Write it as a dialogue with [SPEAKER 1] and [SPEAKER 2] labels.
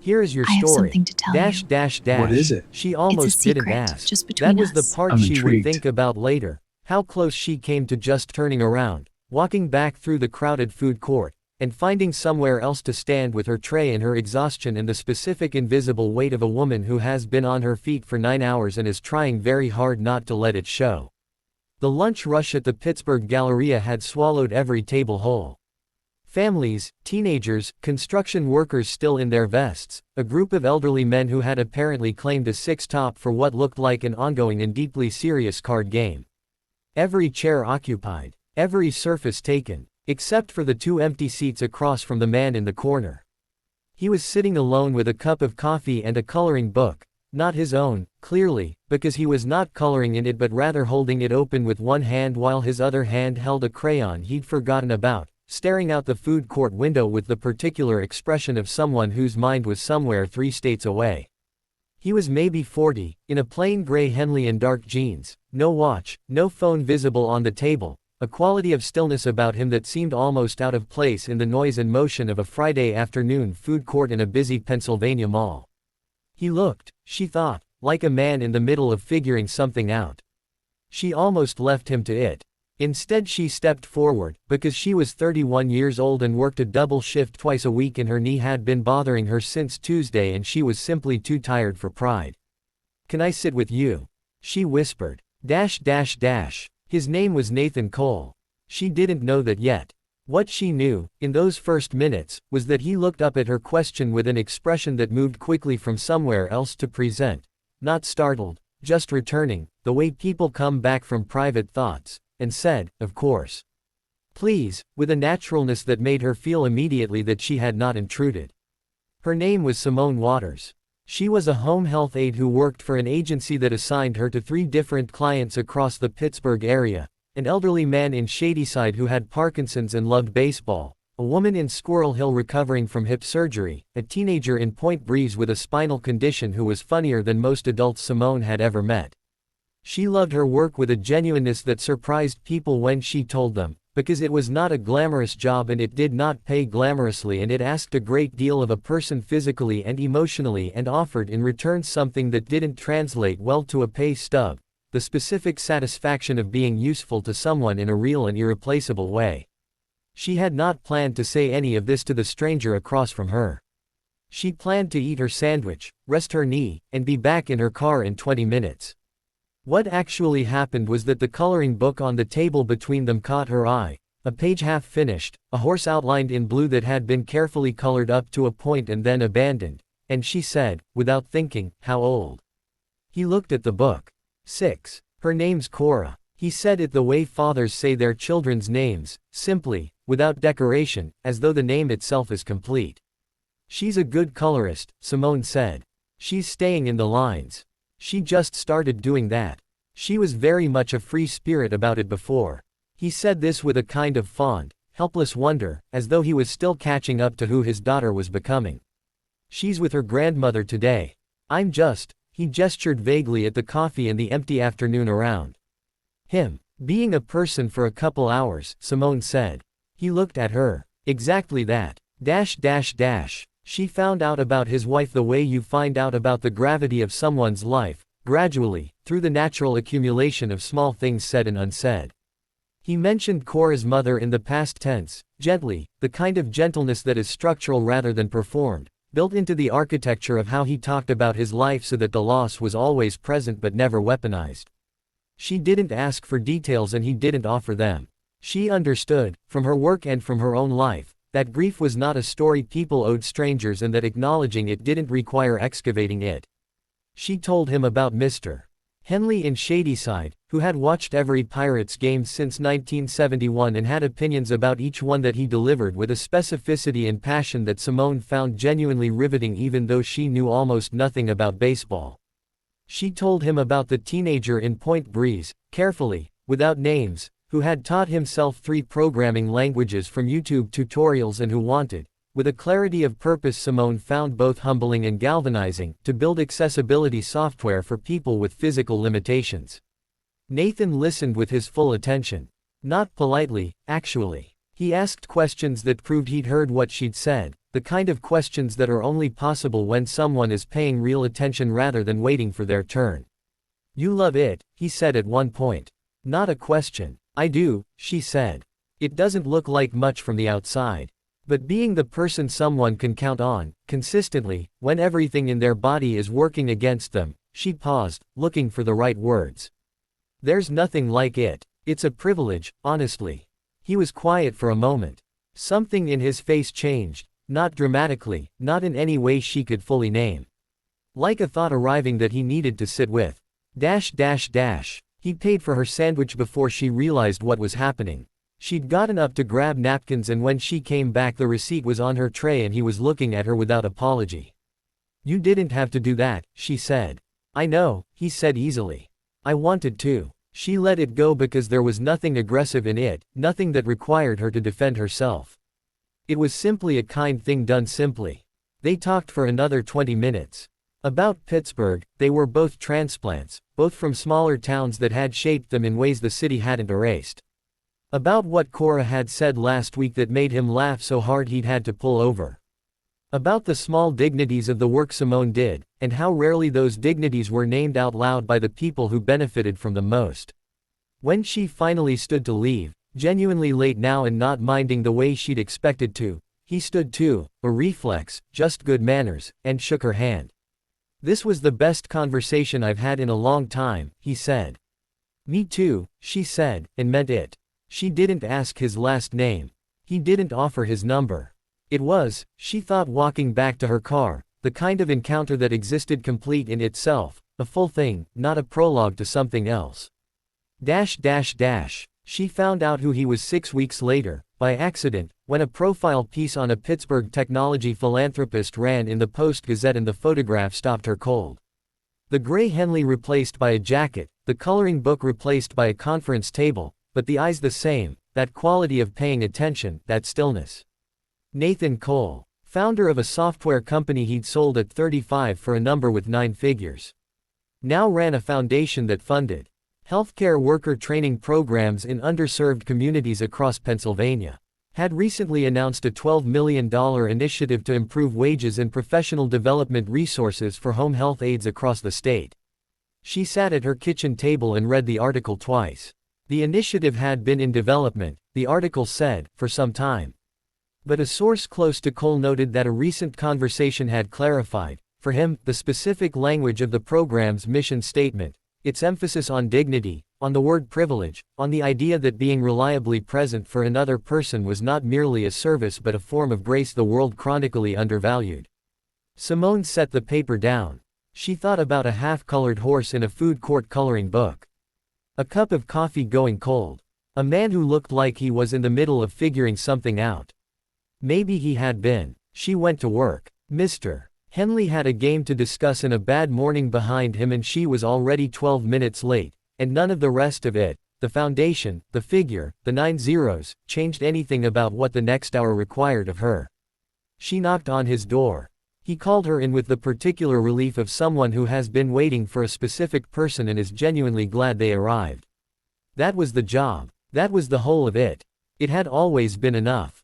[SPEAKER 1] Here is your
[SPEAKER 2] I have
[SPEAKER 1] story.
[SPEAKER 2] something to tell
[SPEAKER 1] Dash
[SPEAKER 2] you.
[SPEAKER 1] dash dash.
[SPEAKER 3] What is it?
[SPEAKER 1] She
[SPEAKER 2] It's a
[SPEAKER 1] almost didn't
[SPEAKER 2] secret,
[SPEAKER 1] ask.
[SPEAKER 2] just
[SPEAKER 1] That
[SPEAKER 2] between
[SPEAKER 1] was the
[SPEAKER 2] us.
[SPEAKER 1] part
[SPEAKER 3] I'm
[SPEAKER 1] she would
[SPEAKER 3] intrigued.
[SPEAKER 1] think about later. How close she came to just turning around, walking back through the crowded food court, and finding somewhere else to stand with her tray and her exhaustion and the specific invisible weight of a woman who has been on her feet for 9 hours and is trying very hard not to let it show. The lunch rush at the Pittsburgh Galleria had swallowed every table whole. Families, teenagers, construction workers still in their vests, a group of elderly men who had apparently claimed a six-top for what looked like an ongoing and deeply serious card game. Every chair occupied, every surface taken, except for the 2 empty seats across from the man in the corner. He was sitting alone with a cup of coffee and a coloring book, not his own, clearly, because he was not coloring in it but rather holding it open with one hand while his other hand held a crayon he'd forgotten about, staring out the food court window with the particular expression of someone whose mind was somewhere 3 states away. He was maybe 40, in a plain gray Henley and dark jeans, no watch, no phone visible on the table, a quality of stillness about him that seemed almost out of place in the noise and motion of a Friday afternoon food court in a busy Pennsylvania mall. He looked, she thought, like a man in the middle of figuring something out. She almost left him to it. Instead she stepped forward, because she was 31 years old and worked a double shift twice a week and her knee had been bothering her since Tuesday and she was simply too tired for pride. "Can I sit with you?" she whispered. Dash dash dash. His name was Nathan Cole. She didn't know that yet. What she knew, in those first minutes, was that he looked up at her question with an expression that moved quickly from somewhere else to present. Not startled, just returning, the way people come back from private thoughts, and said, "Of course. Please," with a naturalness that made her feel immediately that she had not intruded. Her name was Simone Waters. She was a home health aide who worked for an agency that assigned her to 3 different clients across the Pittsburgh area, an elderly man in Shadyside who had Parkinson's and loved baseball, a woman in Squirrel Hill recovering from hip surgery, a teenager in Point Breeze with a spinal condition who was funnier than most adults Simone had ever met. She loved her work with a genuineness that surprised people when she told them, because it was not a glamorous job and it did not pay glamorously and it asked a great deal of a person physically and emotionally and offered in return something that didn't translate well to a pay stub, the specific satisfaction of being useful to someone in a real and irreplaceable way. She had not planned to say any of this to the stranger across from her. She planned to eat her sandwich, rest her knee, and be back in her car in 20 minutes. What actually happened was that the coloring book on the table between them caught her eye, a page half finished, a horse outlined in blue that had been carefully colored up to a point and then abandoned, and she said, without thinking, "How old?" He looked at the book. 6. "Her name's Cora." He said it the way fathers say their children's names, simply, without decoration, as though the name itself is complete. "She's a good colorist," Simone said. "She's staying in the lines. She just started doing that. She was very much a free spirit about it before." He said this with a kind of fond, helpless wonder, as though he was still catching up to who his daughter was becoming. "She's with her grandmother today. He gestured vaguely at the coffee and the empty afternoon around him. "Being a person for a couple hours," Simone said. He looked at her. "Exactly that. Dash dash dash. She found out about his wife the way you find out about the gravity of someone's life, gradually, through the natural accumulation of small things said and unsaid." He mentioned Cora's mother in the past tense, gently, the kind of gentleness that is structural rather than performed, built into the architecture of how he talked about his life so that the loss was always present but never weaponized. She didn't ask for details and he didn't offer them. She understood, from her work and from her own life, that grief was not a story people owed strangers and that acknowledging it didn't require excavating it. She told him about Mr. Henley in Shadyside, who had watched every Pirates game since 1971 and had opinions about each one that he delivered with a specificity and passion that Simone found genuinely riveting even though she knew almost nothing about baseball. She told him about the teenager in Point Breeze, carefully, without names, who had taught himself 3 programming languages from YouTube tutorials and who wanted, with a clarity of purpose Simone found both humbling and galvanizing, to build accessibility software for people with physical limitations. Nathan listened with his full attention. Not politely, actually. He asked questions that proved he'd heard what she'd said, the kind of questions that are only possible when someone is paying real attention rather than waiting for their turn. "You love it," he said at one point. Not a question. "I do," she said. "It doesn't look like much from the outside. But being the person someone can count on, consistently, when everything in their body is working against them," she paused, looking for the right words. "There's nothing like it. It's a privilege, honestly." He was quiet for a moment. Something in his face changed, not dramatically, not in any way she could fully name. Like a thought arriving that he needed to sit with. He paid for her sandwich before she realized what was happening. She'd gotten up to grab napkins, and when she came back the receipt was on her tray and he was looking at her without apology. "You didn't have to do that," she said. "I know," he said easily. "I wanted to." She let it go because there was nothing aggressive in it, nothing that required her to defend herself. It was simply a kind thing done simply. They talked for another 20 minutes. About Pittsburgh, they were both transplants, both from smaller towns that had shaped them in ways the city hadn't erased. About what Cora had said last week that made him laugh so hard he'd had to pull over. About the small dignities of the work Simone did, and how rarely those dignities were named out loud by the people who benefited from them most. When she finally stood to leave, genuinely late now and not minding the way she'd expected to, he stood too, a reflex, just good manners, and shook her hand. "This was the best conversation I've had in a long time," he said. "Me too," she said, and meant it. She didn't ask his last name. He didn't offer his number. It was, she thought walking back to her car, the kind of encounter that existed complete in itself, a full thing, not a prologue to something else. She found out who he was 6 weeks later, by accident, when a profile piece on a Pittsburgh technology philanthropist ran in the Post-Gazette and the photograph stopped her cold. The gray Henley replaced by a jacket, the coloring book replaced by a conference table, but the eyes the same, that quality of paying attention, that stillness. Nathan Cole, founder of a software company he'd sold at 35 for a number with 9 figures. Now ran a foundation that funded healthcare worker training programs in underserved communities across Pennsylvania. Had recently announced a $12 million initiative to improve wages and professional development resources for home health aides across the state. She sat at her kitchen table and read the article twice. The initiative had been in development, the article said, for some time. But a source close to Cole noted that a recent conversation had clarified, for him, the specific language of the program's mission statement, its emphasis on dignity, on the word privilege, on the idea that being reliably present for another person was not merely a service but a form of grace the world chronically undervalued. Simone set the paper down. She thought about a half-colored horse in a food court coloring book. A cup of coffee going cold. A man who looked like he was in the middle of figuring something out. Maybe he had been. She went to work. Mr. Henley had a game to discuss and a bad morning behind him, and she was already 12 minutes late, and none of the rest of it, the foundation, the figure, the 9 zeros, changed anything about what the next hour required of her. She knocked on his door. He called her in with the particular relief of someone who has been waiting for a specific person and is genuinely glad they arrived. That was the job. That was the whole of it. It had always been enough.